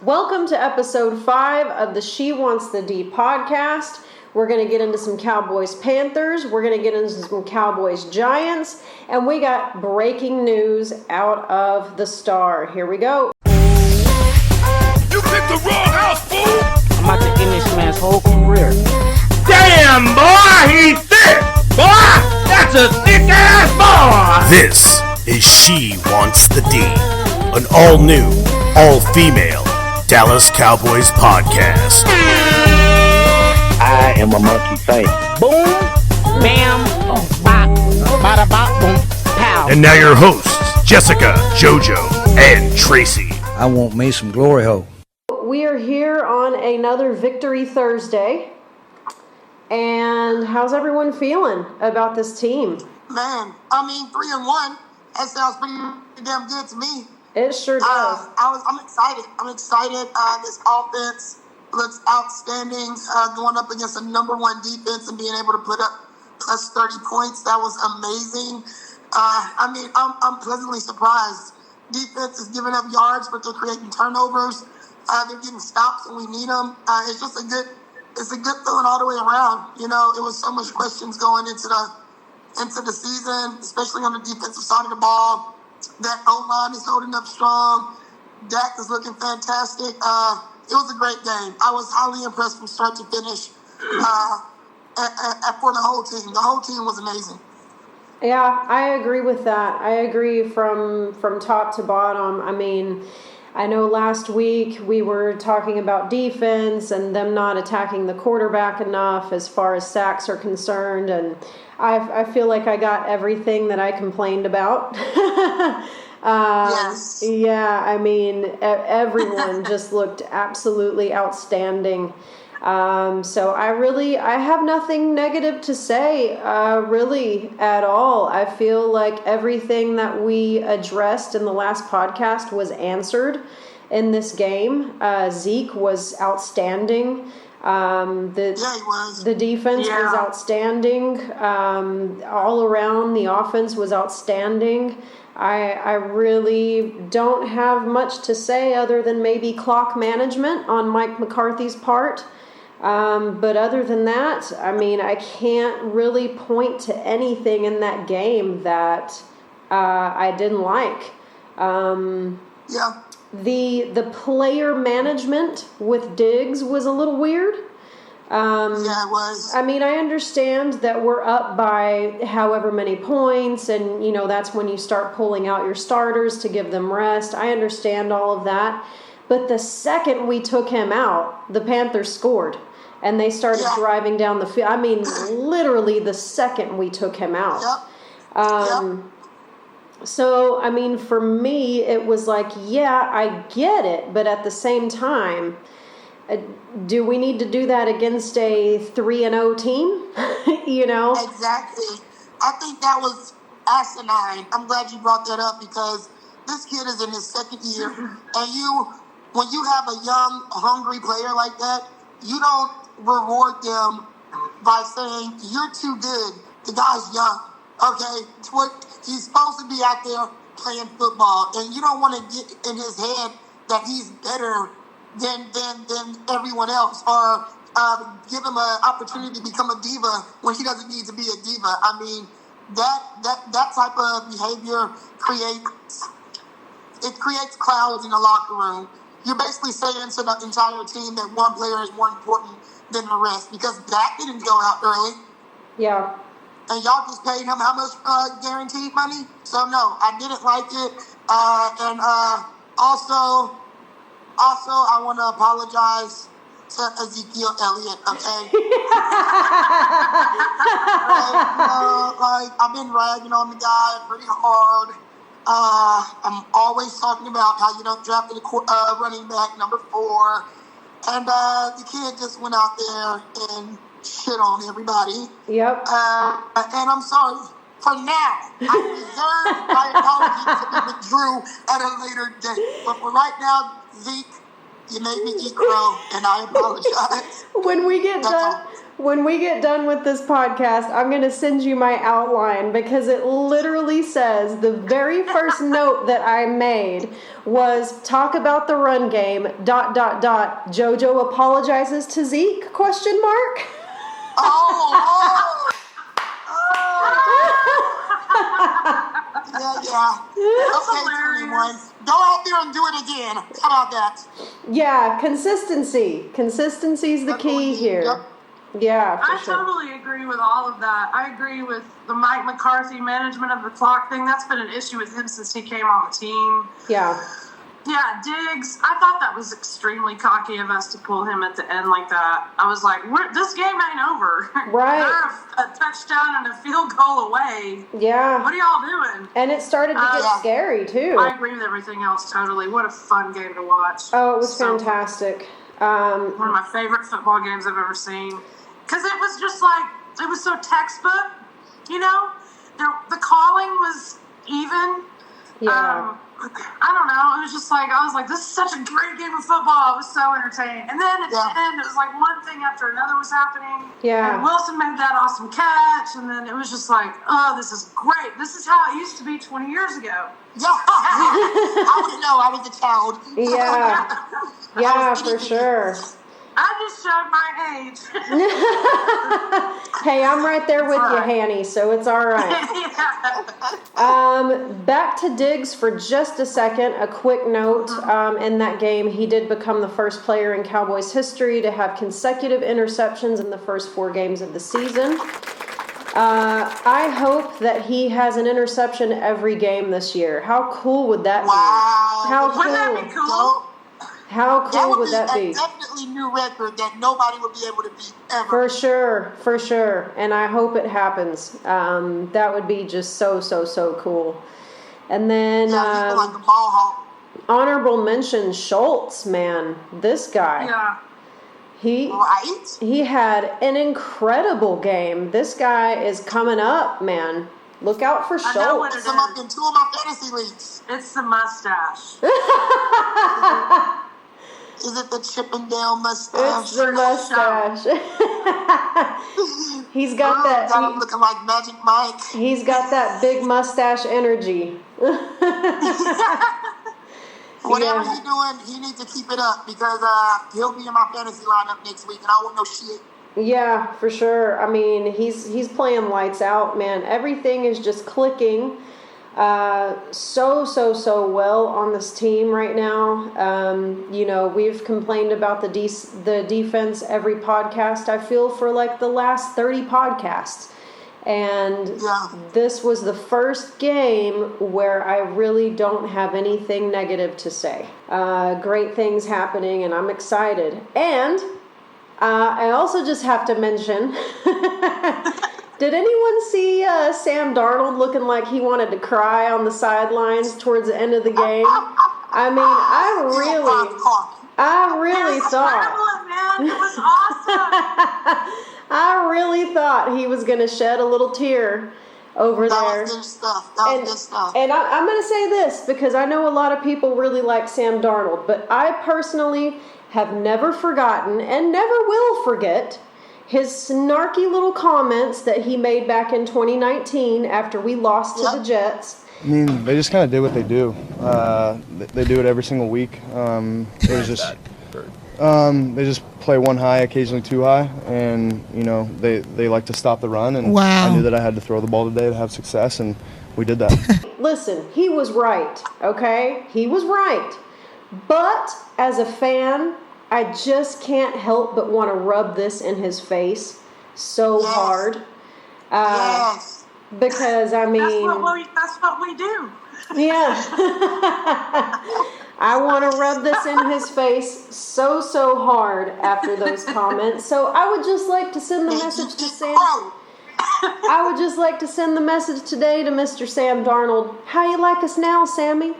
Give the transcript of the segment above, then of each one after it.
Welcome to episode 5 of the She Wants the D podcast. We're going to get into some Cowboys Panthers. We're going to get into some Cowboys Giants. And we got breaking news out of the Star. Here we go. You picked the wrong house, fool! I'm about to end this man's whole career. Damn, boy, he's thick! Boy, that's a thick-ass boy! This is She Wants the D, an all-new, all-female Dallas Cowboys podcast. I am a monkey face. Boom, bam, bop, bada bop, boom, pow. And now your hosts, Jessica, JoJo, and Tracy. I want me some glory hole. We are here on another Victory Thursday. And how's everyone feeling about this team? Man, 3-1. That sounds pretty damn good to me. It sure does. I'm excited. This offense looks outstanding. Going up against a number 1 defense and being able to put up plus 30 points, that was amazing. I'm pleasantly surprised. Defense is giving up yards, but they're creating turnovers. They're getting stops when we need them. It's just a good feeling all the way around. You know, it was so much questions going into the season, especially on the defensive side of the ball. That O-line is holding up strong. Dak is looking fantastic. It was a great game. I was highly impressed from start to finish for the whole team. The whole team was amazing. Yeah, I agree with that. I agree from top to bottom. I mean, I know last week we were talking about defense and them not attacking the quarterback enough as far as sacks are concerned, and I feel like I got everything that I complained about. Yes. Yeah, I mean, everyone just looked absolutely outstanding. So I have nothing negative to say, really, at all. I feel like everything that we addressed in the last podcast was answered in this game. Zeke was outstanding. He was. The defense was outstanding. All around, the offense was outstanding. I really don't have much to say other than maybe clock management on Mike McCarthy's part. But other than that, I mean, I can't really point to anything in that game that I didn't like. The player management with Diggs was a little weird. It was. I mean, I understand that we're up by however many points, and, you know, that's when you start pulling out your starters to give them rest. I understand all of that. But the second we took him out, the Panthers scored, and they started driving down the field. I mean, literally the second we took him out. So, I mean, for me, it was like, yeah, I get it, but at the same time, do we need to do that against a 3-0 team? You know? Exactly. I think that was asinine. I'm glad you brought that up because this kid is in his second year, and when you have a young, hungry player like that, you don't reward them by saying, you're too good. The guy's young, okay? He's supposed to be out there playing football, and you don't want to get in his head that he's better than everyone else, or give him an opportunity to become a diva when he doesn't need to be a diva. I mean, that type of behavior creates clouds in the locker room. You're basically saying to the entire team that one player is more important than the rest because Dak didn't go out early. Yeah. And y'all just paid him how much guaranteed money? So, no, I didn't like it. Also, I want to apologize to Ezekiel Elliott, okay? I've been ragging on the guy pretty hard. I'm always talking about how you don't draft a running back number 4. And the kid just went out there and shit on everybody. Yep. And I'm sorry. For now, I reserve my apology to be withdrew at a later date. But for right now, Zeke, You made me eat crow, and I apologize. When we get done with this podcast, I'm going to send you my outline because it literally says the very first note that I made was talk about the run game, ... JoJo apologizes to Zeke, ? Oh. Yeah. Okay, 21. Go out there and do it again. How about that? Yeah, consistency. Consistency's the key here. Yep. Yeah, for I sure. totally agree with all of that. I agree with the Mike McCarthy management of the clock thing. That's been an issue with him since he came on the team. Yeah. Yeah, Diggs, I thought that was extremally cocky of us to pull him at the end like that. I was like, this game ain't over. Right. They're a touchdown and a field goal away. Yeah. What are y'all doing? And it started to get scary, too. I agree with everything else totally. What a fun game to watch. Oh, it was fantastic. One of my favorite football games I've ever seen. Because it was just like, it was so textbook, you know? The calling was even. Yeah. I don't know. It was just like, I was like, this is such a great game of football. I was so entertained. And then at the end, it was like one thing after another was happening. Yeah. And Wilson made that awesome catch. And then it was just like, oh, this is great. This is how it used to be 20 years ago. Yeah. I wouldn't know. I was a child. Yeah. Yeah, for sure. I just showed my age. Hey, I'm right there with you, Hanny, so it's all right. Back to Diggs for just a second. A quick note, in that game, he did become the first player in Cowboys history to have consecutive interceptions in the first 4 games of the season. I hope that he has an interception every game this year. How cool would that be? How cool. Wouldn't that be cool? How cool would that be? Definitely new record that nobody would be able to beat ever. For sure. And I hope it happens. That would be just so cool. And then like a ball hawk. Honorable mention Schultz, man. This guy. Yeah. He had an incredible game. This guy is coming up, man. Look out for Schultz. I know what it is. I'm up in 2 of my fantasy leagues. It's the mustache. Is it the Chippendale mustache? It's the mustache. He's got that. Got him looking like Magic Mike. He's got that big mustache energy. Whatever he's doing, he needs to keep it up because he'll be in my fantasy lineup next week, and I won't know shit. Yeah, for sure. I mean, he's playing lights out, man. Everything is just clicking so well on this team right now. We've complained about the defense every podcast, I feel, for like the last 30 podcasts. And this was the first game where I really don't have anything negative to say. Great things happening, and I'm excited. And I also just have to mention, did anyone see Sam Darnold looking like he wanted to cry on the sidelines towards the end of the game? I mean, I really thought. Man. It was awesome. I really thought he was going to shed a little tear over there. That was good stuff. Good stuff. And I'm going to say this because I know a lot of people really like Sam Darnold, but I personally have never forgotten and never will forget his snarky little comments that he made back in 2019 after we lost to the Jets. I mean, they just kind of did what they do. They do it every single week. It was just they just play one high, occasionally too high, and they like to stop the run. And I knew that I had to throw the ball today to have success, and we did that. Listen, he was right. Okay, he was right. But as a fan, I just can't help but want to rub this in his face so hard. Yes. Because, I mean... That's what we do. Yeah. I want to rub this in his face so hard after those comments. So I would just like to send the message to Sam... I would just like to send the message today to Mr. Sam Darnold. How you like us now, Sammy?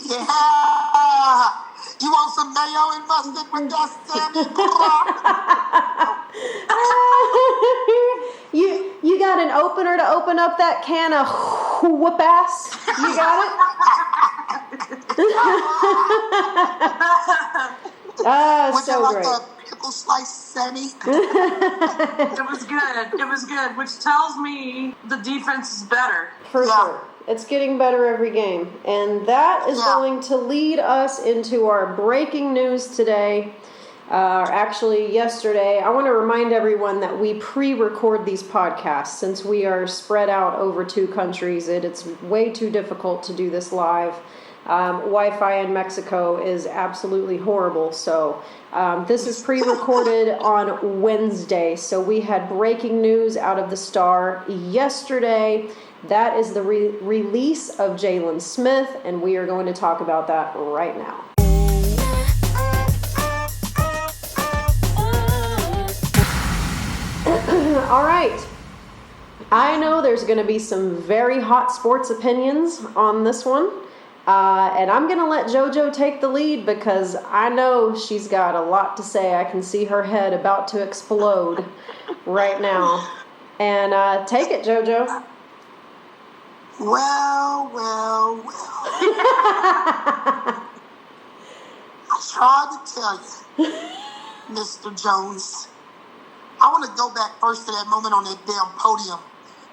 Yeah. You want some mayo and mustard with that, Sammy? You got an opener to open up that can of whoop ass? You got it? Was so it like great. a pickle slice semi? It was good. It was good, which tells me the defense is better. For sure. It's getting better every game. And that is going to lead us into our breaking news today. Actually, yesterday. I want to remind everyone that we pre-record these podcasts since we are spread out over 2 countries. It's way too difficult to do this live. Wi-Fi in Mexico is absolutely horrible. So this is pre-recorded on Wednesday. So we had breaking news out of the Star yesterday. That is the release of Jalen Smith, and we are going to talk about that right now. All right. I know there's going to be some very hot sports opinions on this one. And I'm going to let JoJo take the lead because I know she's got a lot to say. I can see her head about to explode right now. And take it, JoJo. Well. I tried to tell you, Mr. Jones. I want to go back first to that moment on that damn podium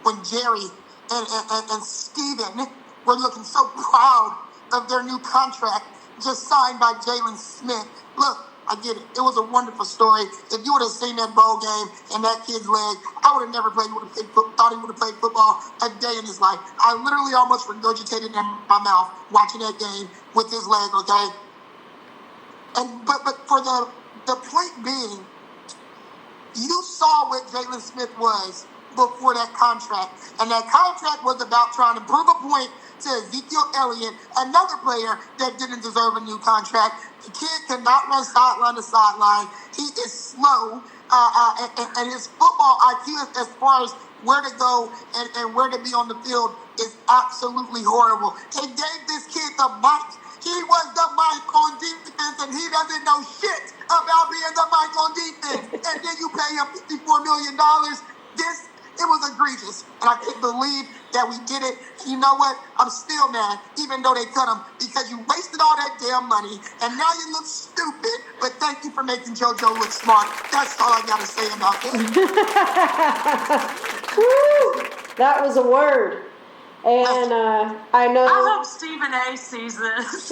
when Jerry and Steven were looking so proud of their new contract just signed by Jalen Smith. Look, I get it. It was a wonderful story. If you would have seen that bowl game and that kid's leg, I would have never thought he would have played football a day in his life. I literally almost regurgitated in my mouth watching that game with his leg, okay? But for the point being, you saw what Jalen Smith was before that contract. And that contract was about trying to prove a point to Ezekiel Elliott, another player that didn't deserve a new contract. The kid cannot run sideline to sideline. He is slow. And his football IQ as far as where to go and where to be on the field is absolutely horrible. They gave this kid the mic. He was the mic on defense, and he doesn't know shit about being the mic on defense. And then you pay him $54 million. It was egregious. And I can't believe that we did it. And you know what? I'm still mad, even though they cut him, because you wasted all that damn money, and now you look stupid. But thank you for making JoJo look smart. That's all I got to say about that. Woo! That was a word. And I know. I hope Stephen A. sees this.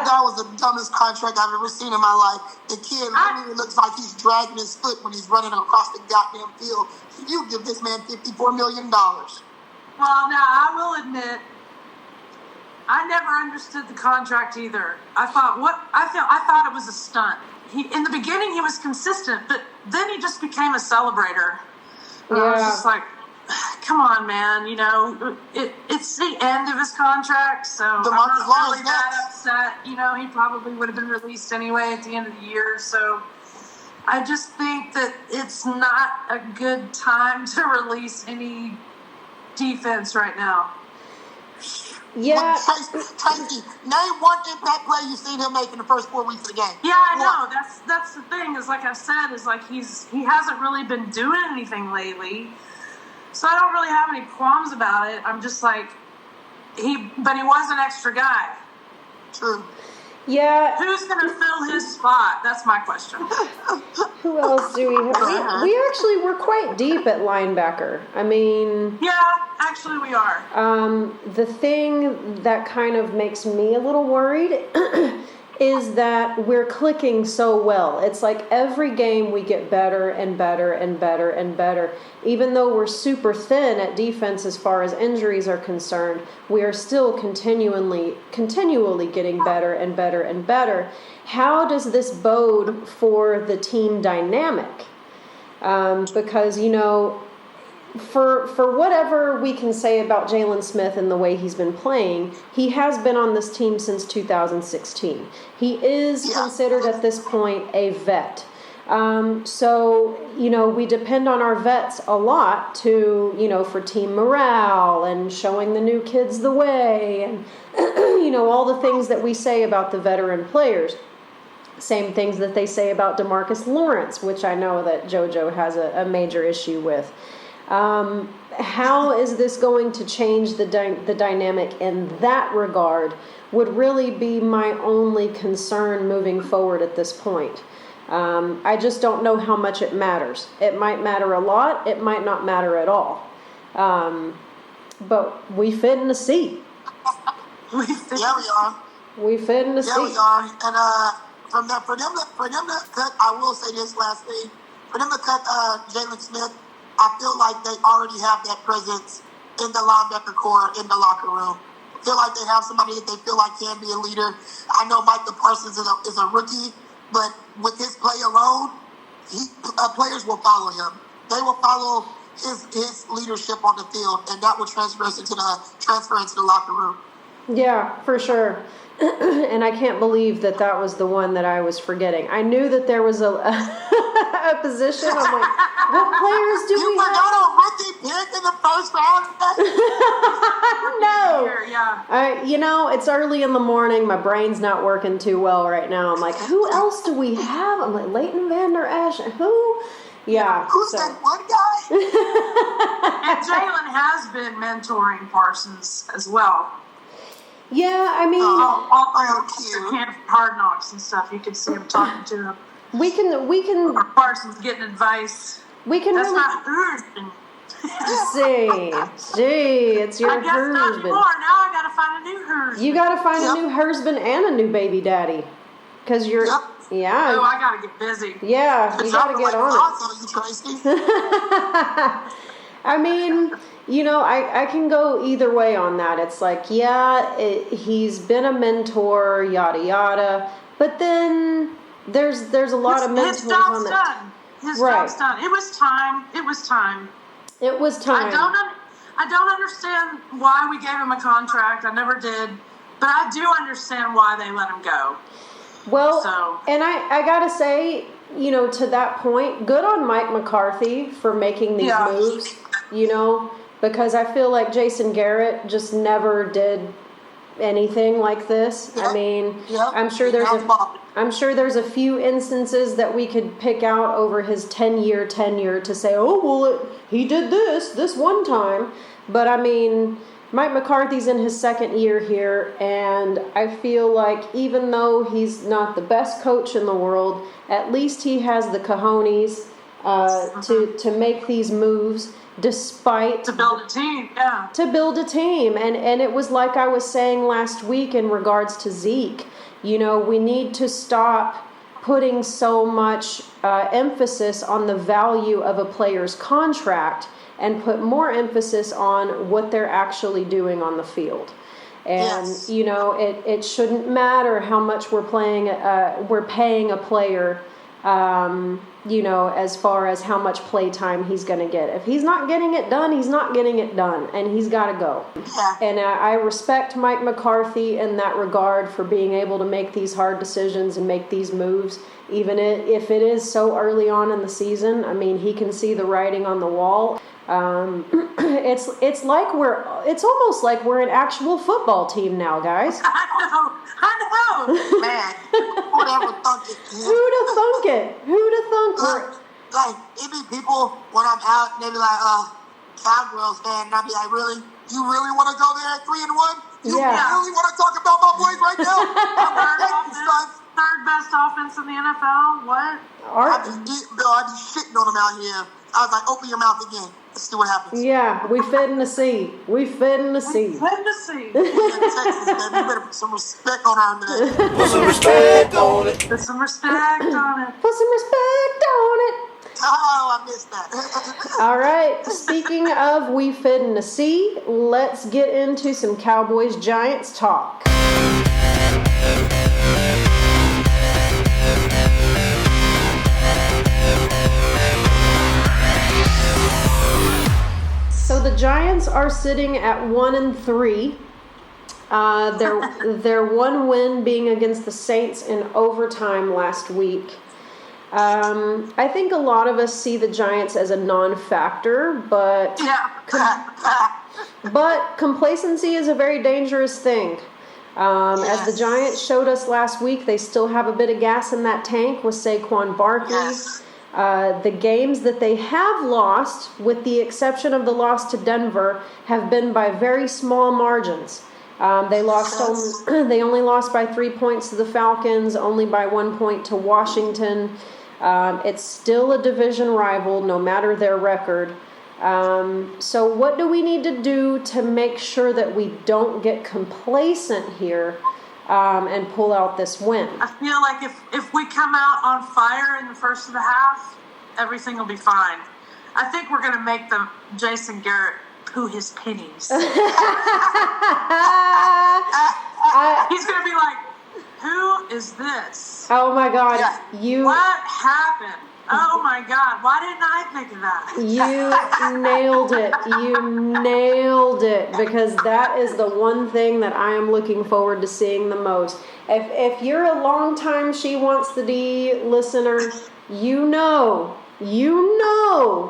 That was the dumbest contract I've ever seen in my life. The kid literally looks like he's dragging his foot when he's running across the goddamn field. You give this man $54 million. Well, now I will admit, I never understood the contract either. I thought it was a stunt. In the beginning, he was consistent, but then he just became a celebrator. I was just like, come on, man. You know, it's the end of his contract, so I'm not really that upset. You know, he probably would have been released anyway at the end of the year. So I just think that it's not a good time to release any defense right now. Yeah. Tracy, name one impact play you've seen him make in the first 4 weeks of the game. Yeah, I know. That's the thing. Is like I said, is like he hasn't really been doing anything lately. So I don't really have any qualms about it. I'm just like, but he was an extra guy. True. Yeah. Who's going to fill his spot? That's my question. Who else do we have? We're quite deep at linebacker. I mean. Yeah, actually we are. The thing that kind of makes me a little worried is that we're clicking so well. It's like every game we get better and better and better and better. Even though we're super thin at defense as far as injuries are concerned, we are still continually getting better and better and better. How does this bode for the team dynamic? Because, you know, for whatever we can say about Jalen Smith and the way he's been playing, he has been on this team since 2016. He is considered at this point a vet. So, you know, we depend on our vets a lot to, you know, for team morale and showing the new kids the way and, you know, all the things that we say about the veteran players. Same things that they say about DeMarcus Lawrence, which I know that JoJo has a major issue with. How is this going to change the dynamic in that regard would really be my only concern moving forward at this point. I just don't know how much it matters. It might matter a lot. It might not matter at all. But we fit in the seat. Yeah, we are. We fit in the Yeah, seat. we are. And for them to cut, I will say this last thing. For them to cut Jalen Smith, I feel like they already have that presence in the linebacker core in the locker room. I feel like they have somebody that they feel like can be a leader. I know Micah Parsons is a rookie, but with his play alone, players will follow him. They will follow his leadership on the field, and that will transfer into the locker room. Yeah, for sure. And I can't believe that was the one that I was forgetting. I knew that there was a position. I'm like, what players do we have? You forgot a rookie pick in the first round? No. Yeah. It's early in the morning. My brain's not working too well right now. I'm like, who else do we have? I'm like, Leighton Vander Esch. Who? Yeah. Who's that one guy? And Jalen has been mentoring Parsons as well. Yeah, I mean, Camp Hard Knocks and stuff. You can see him talking to him. we can Or Parsons getting advice. That's really not husband. See, it's your I guess not husband. anymore. Now I gotta find a new husband. You gotta find a new husband and a new baby daddy, because you're. Yep. Yeah. Oh, I gotta get busy. Yeah, you gotta get on it. I mean, I can go either way on that. It's like, he's been a mentor, yada yada, but then there's a lot of mentors His job's on that. done. His job's done. It was time. It was time. I don't understand why we gave him a contract. I never did, but I do understand why they let him go. Well, and I gotta say, to that point, good on Mike McCarthy for making these moves, because I feel like Jason Garrett just never did anything like this. I mean, I'm sure there's a few instances that we could pick out over his 10-year tenure to say, oh, well, he did this one time. But I mean, Mike McCarthy's in his second year here, and I feel like even though he's not the best coach in the world, at least he has the cojones to make these moves despite... To build a team, yeah. To build a team. And it was like I was saying last week in regards to Zeke. We need to stop putting so much emphasis on the value of a player's contract and put more emphasis on what they're actually doing on the field. And, it shouldn't matter how much we're paying a player, as far as how much play time he's going to get. If he's not getting it done, he's not getting it done, and he's got to go. Yeah. And I respect Mike McCarthy in that regard for being able to make these hard decisions and make these moves, even if it is so early on in the season. I mean, he can see the writing on the wall. It's almost like we're an actual football team now, guys. I know. Man, who'd ever thunk it? Who'd have thunk it? Like, it be people, when I'm out, they be like, Cowboys fan, and I'll be like, really? You really want to go there at 3-1? You really want to talk about my boys right now? Third best offense in the NFL? What? I be shitting on them out here. I was like, open your mouth again. Let's see what happens. Yeah, we fed in the sea. Fed in the sea. We're in Texas, man. You better put some respect on our name. Put some respect on it. Put some respect on it. Put some respect on it. Oh, I missed that. All right. Speaking of we fit in the sea, let's get into some Cowboys Giants talk. So the Giants are sitting at 1-3. Their one win being against the Saints in overtime last week. I think a lot of us see the Giants as a non-factor, but but complacency is a very dangerous thing. As the Giants showed us last week, they still have a bit of gas in that tank with Saquon Barkley. Yes. The games that they have lost, with the exception of the loss to Denver, have been by very small margins. They only lost by 3 points to the Falcons, only by 1 point to Washington. It's still a division rival, no matter their record. So what do we need to do to make sure that we don't get complacent here and pull out this win? I feel like if we come out on fire in the first of the half, everything will be fine. I think we're going to make Jason Garrett poo his pennies. He's going to be like, who is this? Oh my God. Yeah. What happened? Oh my God, why didn't I think of that? You nailed it. You nailed it, because that is the one thing that I am looking forward to seeing the most. If you're a long-time She Wants the D listener, you know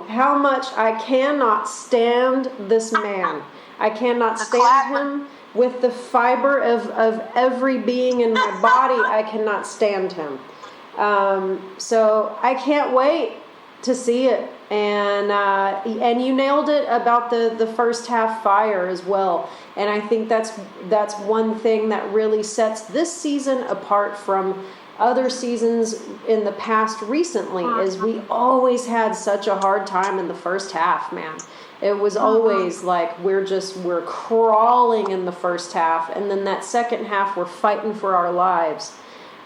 how much I cannot stand this man. I cannot stand him with the fiber of every being in my body. I cannot stand him. So I can't wait to see it. And you nailed it about the first half fire as well. And I think that's one thing that really sets this season apart from other seasons in the past recently, is we always had such a hard time in the first half, man. It was always like we're crawling in the first half, and then that second half we're fighting for our lives.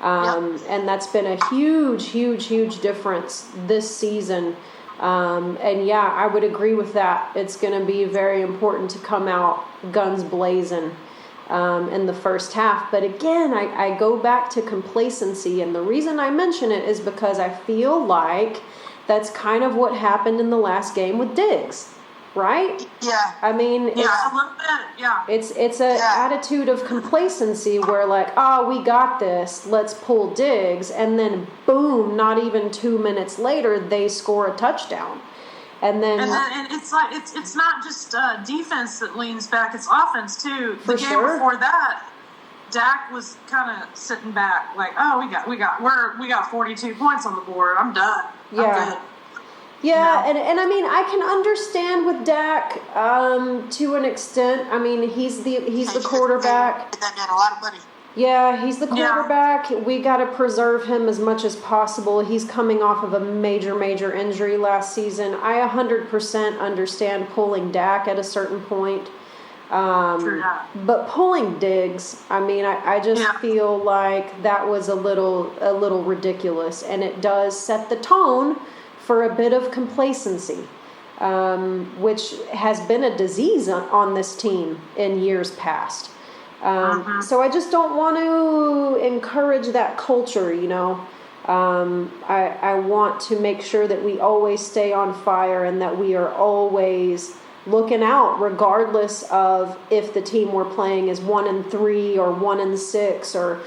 And that's been a huge, huge, huge difference this season. And yeah, I would agree with that. It's going to be very important to come out guns blazing in the first half. But again, I go back to complacency. And the reason I mention it is because I feel like that's kind of what happened in the last game with Diggs. Right? Yeah. I mean, a little bit, yeah. It's an attitude of complacency where like, oh, we got this, let's pull Diggs, and then boom, not even 2 minutes later, they score a touchdown. And it's like it's not just defense that leans back, it's offense too. The game before that, Dak was kind of sitting back like, oh, we got 42 points on the board. I'm done. Yeah. I'm good. Yeah, and I mean, I can understand with Dak to an extent. I mean, he's the quarterback. That man a lot of money. Yeah, he's the quarterback. Yeah. We got to preserve him as much as possible. He's coming off of a major, major injury last season. I 100% understand pulling Dak at a certain point. But pulling Diggs, I mean, I just feel like that was a little ridiculous, and it does set the tone for a bit of complacency, which has been a disease on this team in years past. So I just don't want to encourage that culture, you know. I want to make sure that we always stay on fire and that we are always looking out, regardless of if the team we're playing is 1-3 or 1-6 or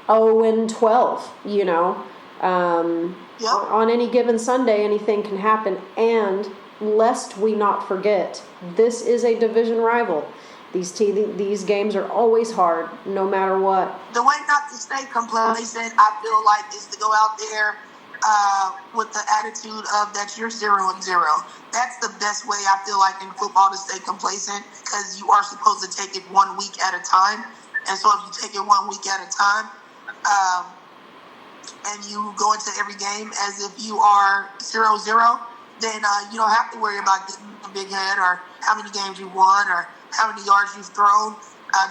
0-12, you know. On any given Sunday, anything can happen. And lest we not forget, this is a division rival. These games are always hard, no matter what. The way not to stay complacent, I feel like, is to go out there with the attitude of that you're 0-0. That's the best way, I feel like, in football to stay complacent, because you are supposed to take it 1 week at a time. And so if you take it 1 week at a time, and you go into every game as if you are 0-0, then you don't have to worry about getting a big head or how many games you won or how many yards you've thrown.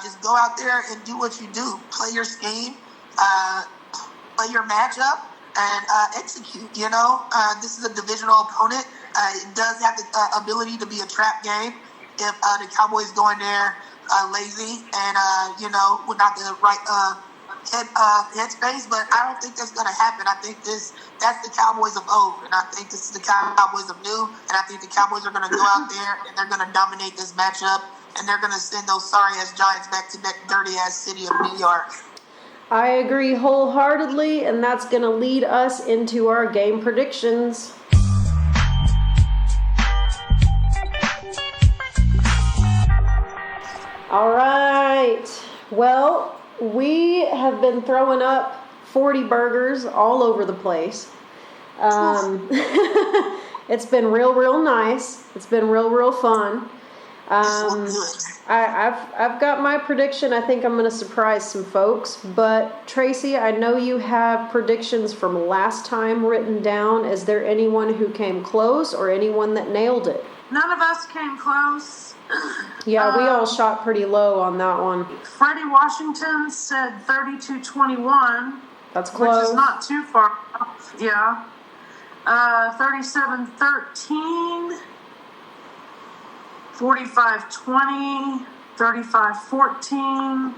Just go out there and do what you do. Play your scheme, play your matchup, and execute. You know, this is a divisional opponent. It does have the ability to be a trap game if the Cowboys go in there lazy and, without the right headspace, but I don't think that's going to happen. I think that's the Cowboys of old, and I think this is the Cowboys of new, and I think the Cowboys are going to go out there and they're going to dominate this matchup, and they're going to send those sorry-ass Giants back to that dirty-ass city of New York. I agree wholeheartedly, and that's going to lead us into our game predictions. All right. Well, we have been throwing up 40 burgers all over the place. It's been real nice. It's been real fun. I've got my prediction. I think I'm going to surprise some folks. But Tracy, I know you have predictions from last time written down. Is there anyone who came close or anyone that nailed it? None of us came close. Yeah, we all shot pretty low on that one. Freddie Washington said 32-21. That's close. Which is not too far off. Yeah. 37-13. 45-20, 35-14,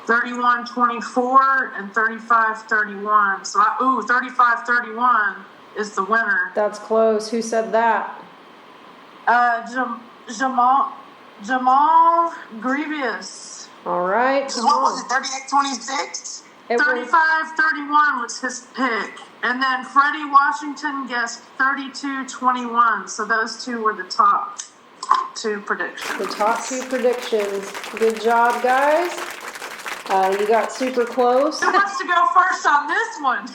31-24, and 35-31. So, 35-31 is the winner. That's close. Who said that? Jamal Grievous. All right. So what was it, 38-26? 35-31 was his pick. And then Freddie Washington guessed 32-21. So those two were the top two predictions. The top two predictions. Good job, guys. You got super close. Who wants to go first on this one?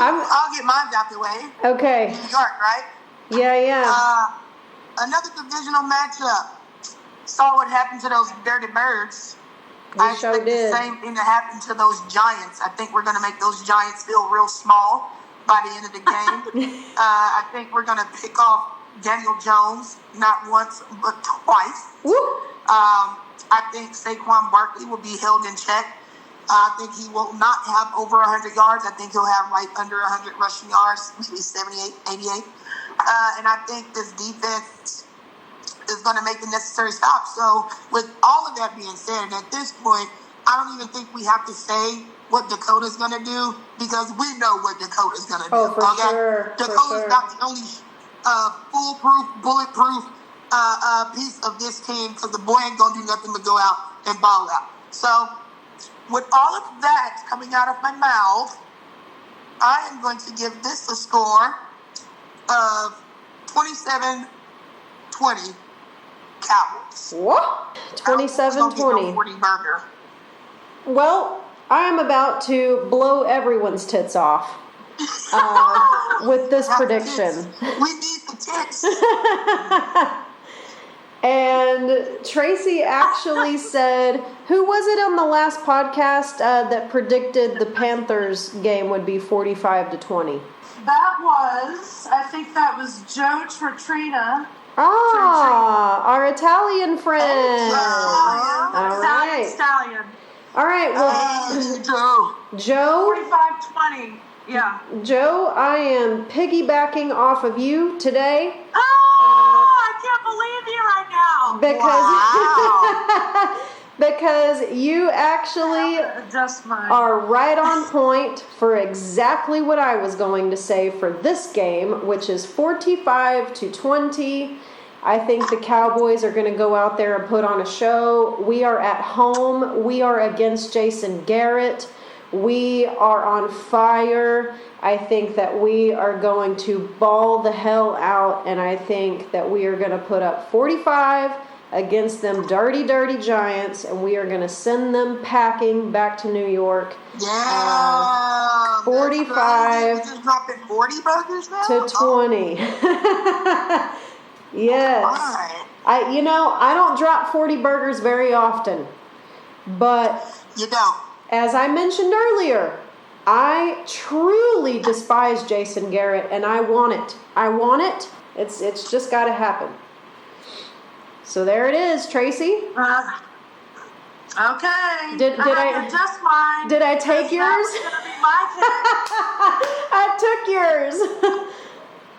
I'll get mine out the way. Okay. New York, right? Yeah. Another divisional matchup. Saw what happened to those dirty birds. We I expect did. the same thing to happen to those Giants. I think we're going to make those Giants feel real small by the end of the game. I think we're going to pick off Daniel Jones, not once, but twice. Woo! I think Saquon Barkley will be held in check. I think he will not have over 100 yards. I think he'll have like under 100 rushing yards, maybe 78, 88. And I think this defense is going to make the necessary stops. So with all of that being said, at this point, I don't even think we have to say what Dakota's going to do because we know what Dakota's going to do. Oh, for sure. Dakota's not the only foolproof, bulletproof piece of this team because the boy ain't going to do nothing but go out and ball out. So with all of that coming out of my mouth, I am going to give this a score of 27-20 Cowboys. What? 27-20. 40 burger. Well, I am about to blow everyone's tits off with this prediction. We need the tits. And Tracy actually said, who was it on the last podcast that predicted the Panthers game would be 45-20? I think that was Joe Tratrina. Our Italian friend. All right. Stallion. All right. Well, Joe. 45-20. Yeah. Joe, I am piggybacking off of you today. Oh, I can't believe you right now. Because you actually are right on point for exactly what I was going to say for this game, which is 45-20. I think the Cowboys are going to go out there and put on a show. We are at home. We are against Jason Garrett. We are on fire. I think that we are going to ball the hell out, and I think that we are going to put up 45 against them dirty Giants, and we are going to send them packing back to New York. Yeah. 45 just dropping 40 burgers now? to 20. Yes. I don't drop 40 burgers very often, but you don't. As I mentioned earlier, I truly despise Jason Garrett, and I want it. It's just got to happen. So there it is, Tracy. Okay. Did I adjust mine? Did I take yours? That was gonna be my pick. I took yours.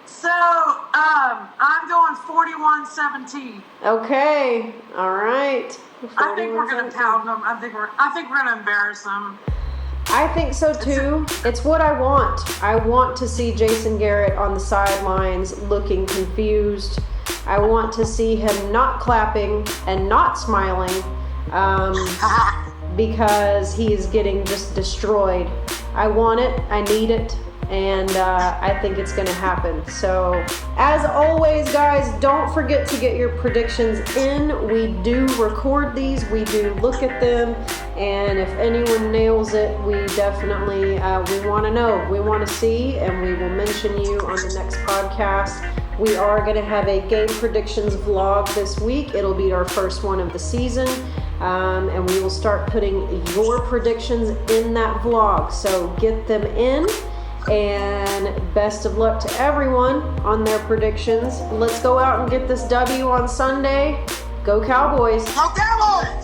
So, I'm going 41-17. Okay. All right. I think we're going to pound them. I think we're going to embarrass them. I think so too. It's what I want. I want to see Jason Garrett on the sidelines looking confused. I want to see him not clapping and not smiling because he is getting just destroyed. I want it. I need it. and I think it's going to happen. So, as always, guys, don't forget to get your predictions in. We do record these, we do look at them, and if anyone nails it, we definitely we want to know, we want to see, and we will mention you on the next podcast. We are going to have a game predictions vlog this week. It'll be our first one of the season. And we will start putting your predictions in that vlog. So get them in, and best of luck to everyone on their predictions. Let's go out and get this W on Sunday. Go Cowboys! Go Cowboys!